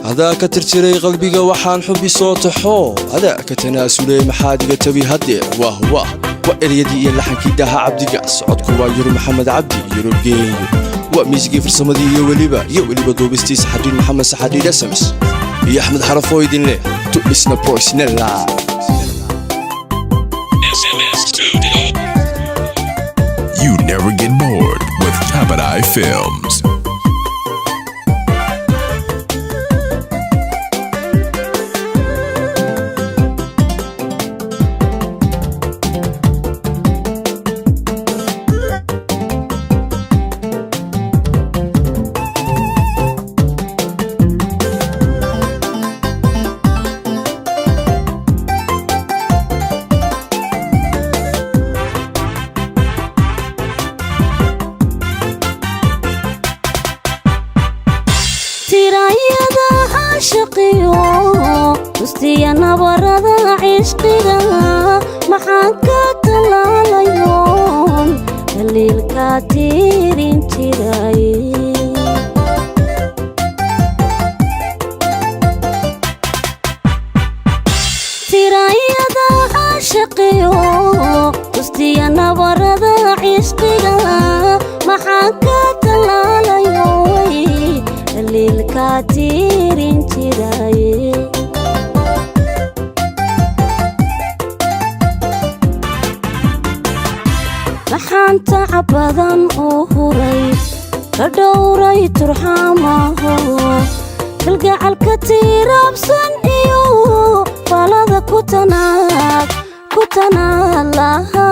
هذا كترتري قلبي وحان حبي صوت حو هذا كتناسلي محادقة تبي هدي وهو وإريدي اللحن كيداها عبدي قاس عدكوا يرو محمد عبدي يرو جي وميزقي في الصمدية يوليبا دوبستي سحدين محمد سحدين رسمس يا أحمد حرفوي دين ليه تؤسنا بروسنيلا You never get bored with Cabot Eye Films. وستي نبرد عشقنا محاك تلاليون اللي الكاتيرين تراي ترايدا عشقي وستي نبرد عشقنا محاك تلاليون اللي الكاتيرين تراي waxaan tacab badan oo huray ka dhowray turxamaho kalgacalka tiirabsan iyo falada ku tanaalaha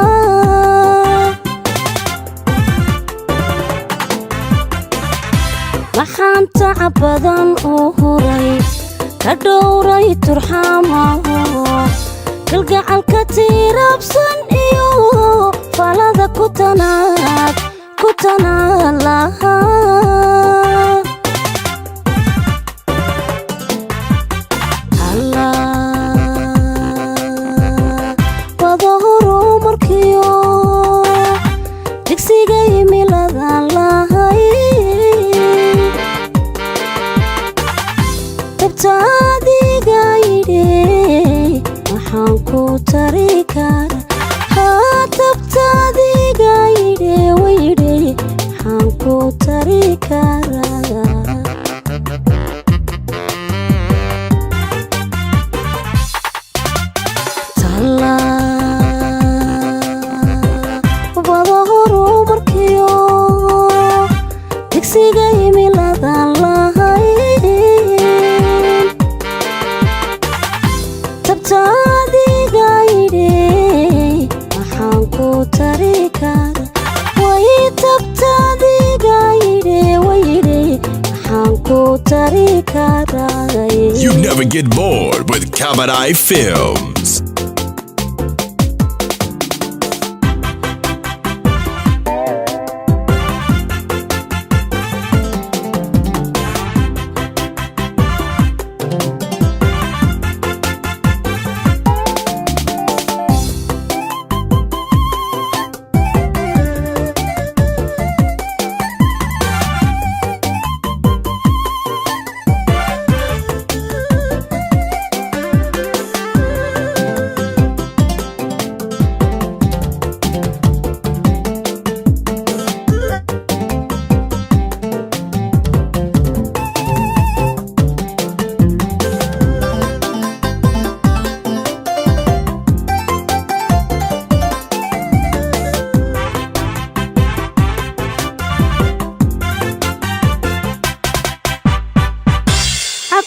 waxaan tacab badan oo huray ka dhowray turxamaho kalgacalka tiirabsan iyo falada ku tanaalaha wada horumarkiyo digsiga imiladan lahay dabtaadiga yidhi waxaan ku tari kara tabtaadiga yidhi wayidhi waxaan ku tari karaa tallaabada horumarkiyo digsiga imiladan lahayn tabtaadiga yidhi waxaan ku tari kara way tabtaadiga yidhi wayidhi waxaan ku tari karaa. You never get bored with Cabot Eye Films.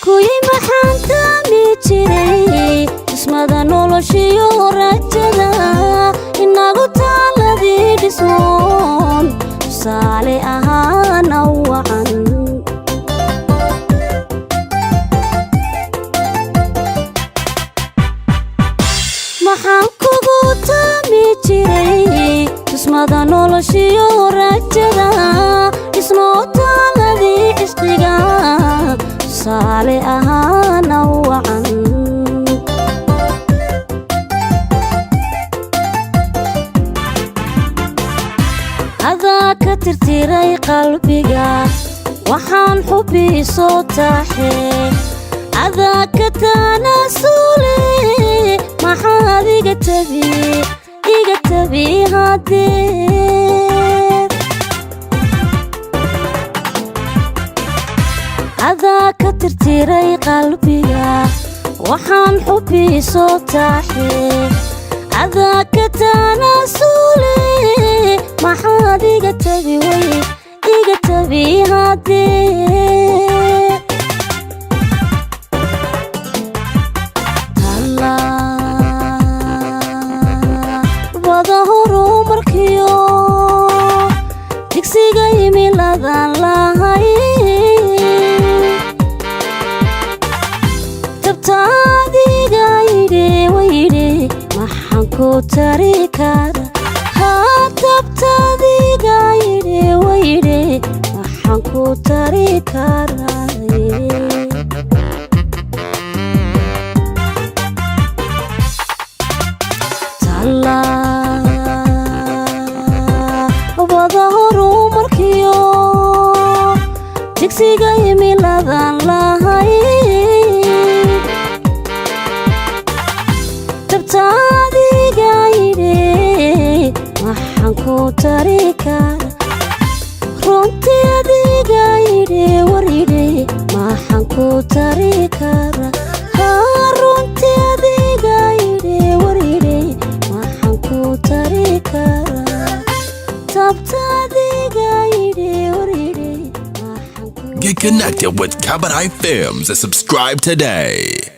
kuyi maxaan taami jiray ismada noloshiyo rajada inagu taaladii dhismoon tusaale ahaana wacan maxaan kugu taami jiray ismada noloshiyo rajada ismoo taaladii cishqiga tusaale ahaana wacan adaa ka tirtiray qalbiga waxaan xubi soo taxay عذاك تناسولي محاد يقتبي هادير عذاك ترتيري قلبي وحان حبي صوتاحي عذاك تناسولي محاد يقتبي هادير ظهروا مركيو دكسي قيمي لذان لهاي تبتادي قايدي ويدي محنكو تريكار ها تبتادي قايدي ويدي محنكو تريكار وظهروا مركيو دكسي قيمي لذان لهاي تبتادي قايدي محنكو تريكار رونتي دي قايدي وريدي محنكو تريكار رونتي دي قايدي وريدي محنكو تريكار Get connected with Cabaret Films and subscribe today.